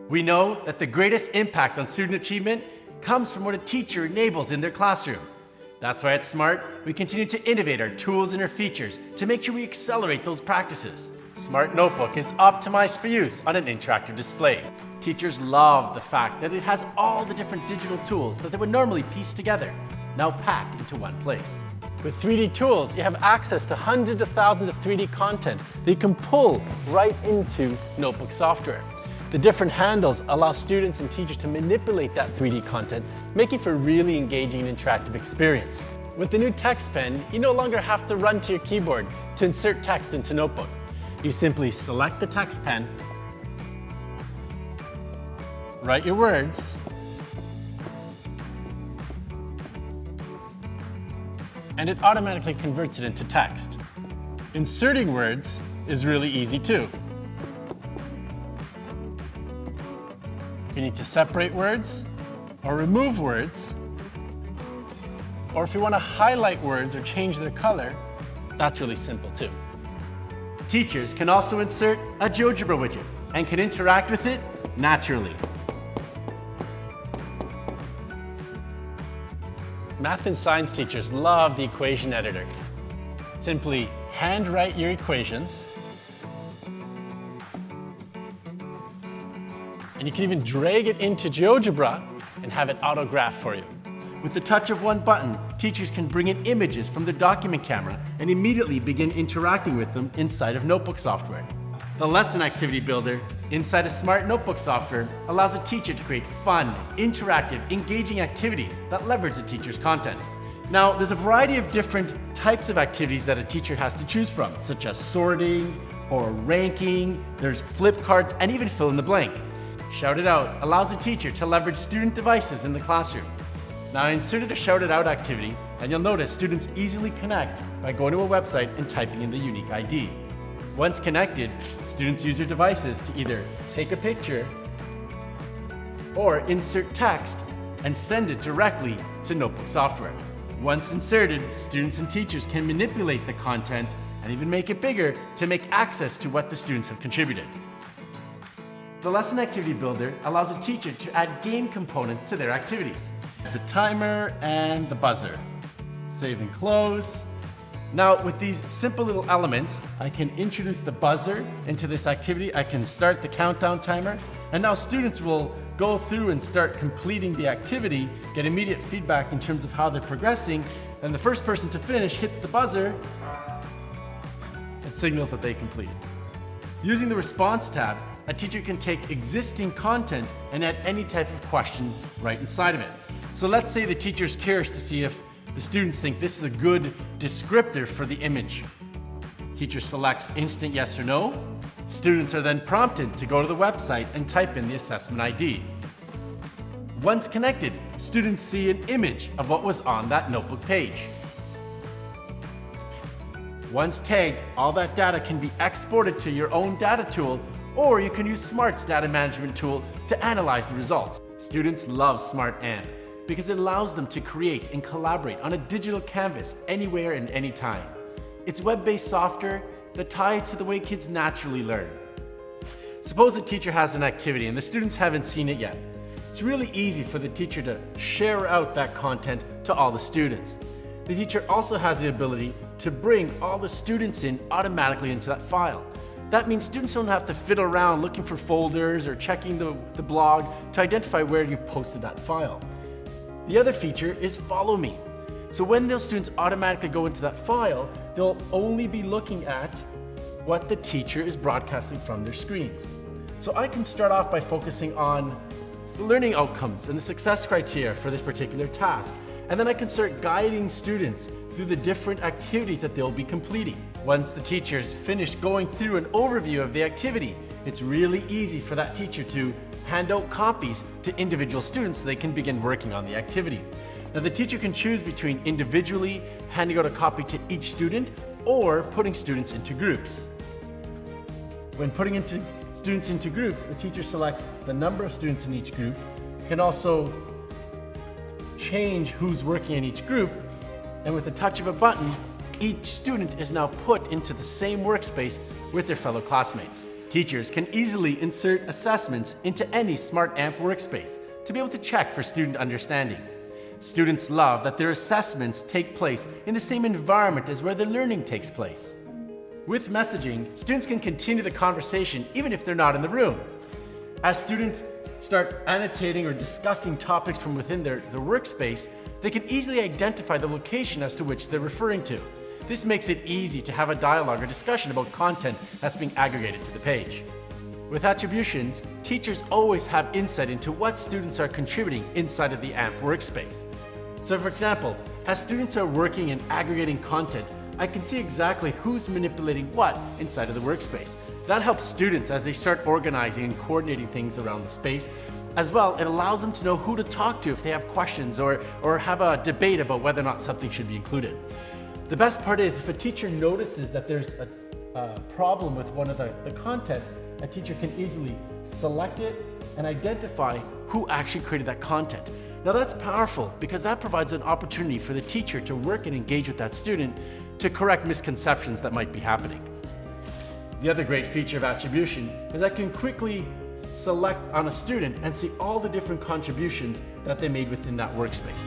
We know that the greatest impact on student achievement comes from what a teacher enables in their classroom. That's why at Smart, we continue to innovate our tools and our features to make sure we accelerate those practices. Smart Notebook is optimized for use on an interactive display. Teachers love the fact that it has all the different digital tools that they would normally piece together, now packed into one place. With 3D tools, you have access to hundreds of thousands of 3D content that you can pull right into notebook software. The different handles allow students and teachers to manipulate that 3D content, making for a really engaging and interactive experience. With the new text pen, you no longer have to run to your keyboard to insert text into Notebook. You simply select the text pen, write your words, and it automatically converts it into text. Inserting words is really easy too. If you need to separate words or remove words, or if you want to highlight words or change their color, that's really simple too. Teachers can also insert a GeoGebra widget and can interact with it naturally. Math and science teachers love the equation editor. Simply handwrite your equations, and you can even drag it into GeoGebra and have it autograph for you. With the touch of one button, teachers can bring in images from their document camera and immediately begin interacting with them inside of Notebook software. The Lesson Activity Builder inside of Smart Notebook software allows a teacher to create fun, interactive, engaging activities that leverage the teacher's content. Now, there's a variety of different types of activities that a teacher has to choose from, such as sorting or ranking, there's flip cards, and even fill in the blank. Shout It Out allows a teacher to leverage student devices in the classroom. Now, I inserted a Shout It Out activity, and you'll notice students easily connect by going to a website and typing in the unique ID. Once connected, students use their devices to either take a picture or insert text and send it directly to Notebook software. Once inserted, students and teachers can manipulate the content and even make it bigger to make access to what the students have contributed. The Lesson Activity Builder allows a teacher to add game components to their activities. The timer and the buzzer. Save and close. Now, with these simple little elements, I can introduce the buzzer into this activity. I can start the countdown timer, and now students will go through and start completing the activity, get immediate feedback in terms of how they're progressing, and the first person to finish hits the buzzer and signals that they completed. Using the Response tab, a teacher can take existing content and add any type of question right inside of it. So let's say the teacher's curious to see if the students think this is a good descriptor for the image. Teacher selects instant yes or no. Students are then prompted to go to the website and type in the assessment ID. Once connected, students see an image of what was on that notebook page. Once tagged, all that data can be exported to your own data tool, or you can use Smart's data management tool to analyze the results. Students love Smart AMP because it allows them to create and collaborate on a digital canvas anywhere and anytime. It's web-based software that ties to the way kids naturally learn. Suppose a teacher has an activity and the students haven't seen it yet. It's really easy for the teacher to share out that content to all the students. The teacher also has the ability to bring all the students in automatically into that file. That means students don't have to fiddle around looking for folders or checking the blog to identify where you've posted that file. The other feature is Follow Me. So when those students automatically go into that file, they'll only be looking at what the teacher is broadcasting from their screens. So I can start off by focusing on the learning outcomes and the success criteria for this particular task. And then I can start guiding students through the different activities that they'll be completing. Once the teacher's finished going through an overview of the activity, it's really easy for that teacher to hand out copies to individual students so they can begin working on the activity. Now, the teacher can choose between individually handing out a copy to each student or putting students into groups. When putting students into groups, the teacher selects the number of students in each group, can also change who's working in each group, and with the touch of a button, each student is now put into the same workspace with their fellow classmates. Teachers can easily insert assessments into any Smart AMP workspace to be able to check for student understanding. Students love that their assessments take place in the same environment as where their learning takes place. With messaging, students can continue the conversation even if they're not in the room. As students start annotating or discussing topics from within their workspace, they can easily identify the location as to which they're referring to. This makes it easy to have a dialogue or discussion about content that's being aggregated to the page. With attributions, teachers always have insight into what students are contributing inside of the AMP workspace. So for example, as students are working and aggregating content, I can see exactly who's manipulating what inside of the workspace. That helps students as they start organizing and coordinating things around the space. As well, it allows them to know who to talk to if they have questions or have a debate about whether or not something should be included. The best part is if a teacher notices that there's a problem with one of the content, a teacher can easily select it and identify who actually created that content. Now that's powerful because that provides an opportunity for the teacher to work and engage with that student to correct misconceptions that might be happening. The other great feature of attribution is I can quickly select on a student and see all the different contributions that they made within that workspace.